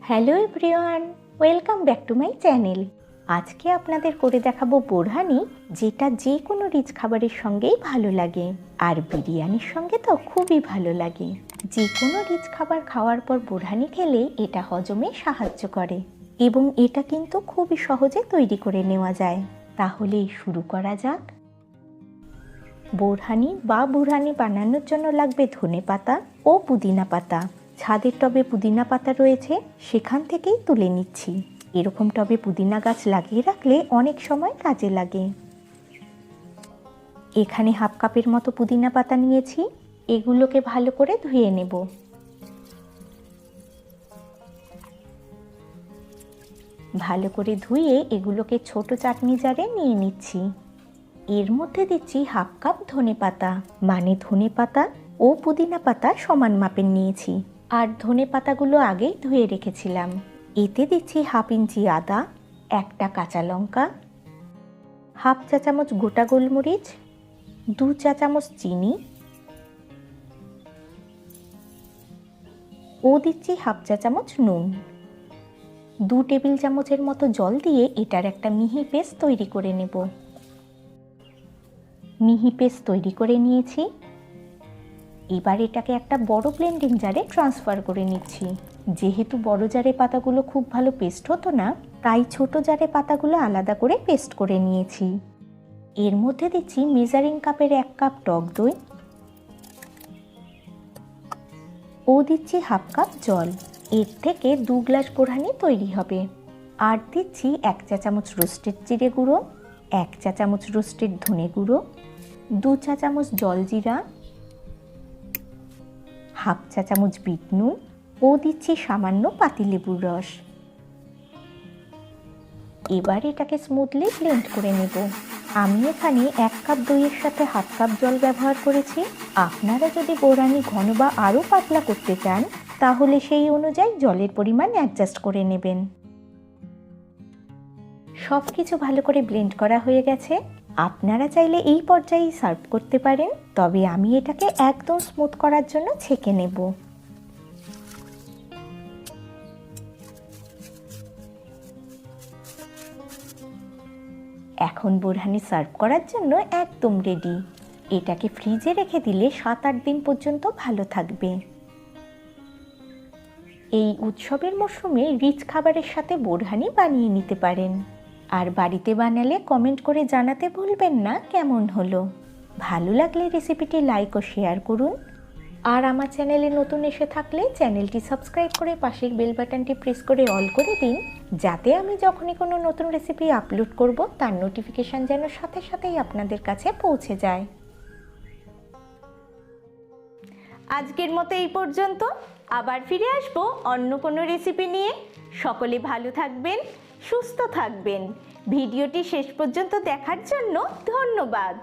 Hello everyone, welcome back to my channel. আজকে আপনাদের করে দেখাবো বোরহানি, যেটা যে কোনো রিচ খাবারের সঙ্গেই ভালো লাগে, আর বিরিয়ানির সঙ্গে তো খুবই ভালো লাগে। যে কোনো রিচ খাবার খাওয়ার পর বোরহানি খেলে এটা হজমে সাহায্য করে এবং এটা কিন্তু খুবই সহজে তৈরি করে নেওয়া যায়। তাহলে শুরু করা যাক। বোরহানি বা বুরহানি বানানোর জন্য লাগবে ধনেপাতা ও পুদিনা পাতা। ছাদের টবে পুদিনা পাতা রয়েছে, সেখান থেকেই তুলে নিচ্ছি। এরকম টবে পুদিনা গাছ লাগিয়ে রাখলে অনেক সময় কাজে লাগে। এখানে হাফ কাপের মতো পুদিনা পাতা নিয়েছি, এগুলোকে ভালো করে ধুয়ে নেব। ভালো করে ধুয়ে এগুলোকে ছোট চাটনি জারে নিয়ে নিচ্ছি। এর মধ্যে দিচ্ছি হাফ কাপ ধনেপাতা, মানে ধনেপাতা ও পুদিনা পাতা সমান মাপের নিয়েছি, আর ধনে পাতাগুলো আগেই ধুয়ে রেখেছিলাম। এতে দিচ্ছি হাফ ইঞ্চি আদা, একটা কাঁচা লঙ্কা, হাফ চা চামচ গোটা গোলমরিচ, 2 চা চামচ চিনি ও দিচ্ছি হাফ চা চামচ নুন। 2 টেবিল চামচের মতো জল দিয়ে এটার একটা মিহি পেস্ট তৈরি করে নেব। মিহি পেস্ট তৈরি করে নিয়েছি। এবার এটাকে একটা বড় ব্লেন্ডিং জারে ট্রান্সফার করে নিচ্ছি। যেহেতু বড় জারে পাতাগুলো খুব ভালো পেস্ট হতো না, তাই ছোট জারে পাতাগুলো আলাদা করে পেস্ট করে নিয়েছি। এর মধ্যে দিচ্ছি মেজারিং কাপের 1 কাপ টক দই ও দিচ্ছি হাফ কাপ জল। এর থেকে 2 গ্লাস বোরহানি তৈরি হবে। আর দিচ্ছি 1 চা চামচ রোস্টেড জিরে গুঁড়ো, 1 চা চামচ রোস্টেড ধনে গুঁড়ো, 2 চা চামচ জলজিরা, হাফ চা চামচ বিট নুন ও দিচ্ছি সামান্য পাতিলেবুর রস। এবার এটাকে স্মুথলি ব্লেন্ড করে নেব। আমি এখানে 1 কাপ দইয়ের সাথে হাফ কাপ জল ব্যবহার করেছি। আপনারা যদি বোরহানি ঘন বা আরও পাতলা করতে চান, তাহলে সেই অনুযায়ী জলের পরিমাণ অ্যাডজাস্ট করে নেবেন। সব কিছু ভালো করে ব্লেন্ড করা হয়ে গেছে। আপনারা চাইলে এই পর্যায়েই সার্ভ করতে পারেন, তবে আমি এটাকে একদম স্মুথ করার জন্য ছেঁকে নেব। এখন বোরহানি সার্ভ করার জন্য একদম রেডি। এটাকে ফ্রিজে রেখে দিলে 7-8 দিন পর্যন্ত ভালো থাকবে। এই উৎসবের মরশুমে রিচ খাবারের সাথে বোরহানি বানিয়ে নিতে পারেন। আর বাড়িতে বানালে কমেন্ট করে জানাতে ভুলবেন না কেমন হলো। ভালো লাগলে রেসিপিটি লাইক ও শেয়ার করুন। আর আমার চ্যানেলে নতুন এসে থাকলে চ্যানেলটি সাবস্ক্রাইব করে পাশের বেল বাটনটি প্রেস করে অল করে দিন, যাতে আমি যখনই কোনো নতুন রেসিপি আপলোড করব তার নোটিফিকেশান যেন সাথে সাথেই আপনাদের কাছে পৌঁছে যায়। আজকের মতো এই পর্যন্ত। আবার ফিরে আসবো অন্য কোনো রেসিপি নিয়ে। সকলে ভালো থাকবেন, সুস্থ থাকবেন। ভিডিওটি শেষ পর্যন্ত দেখার জন্য ধন্যবাদ।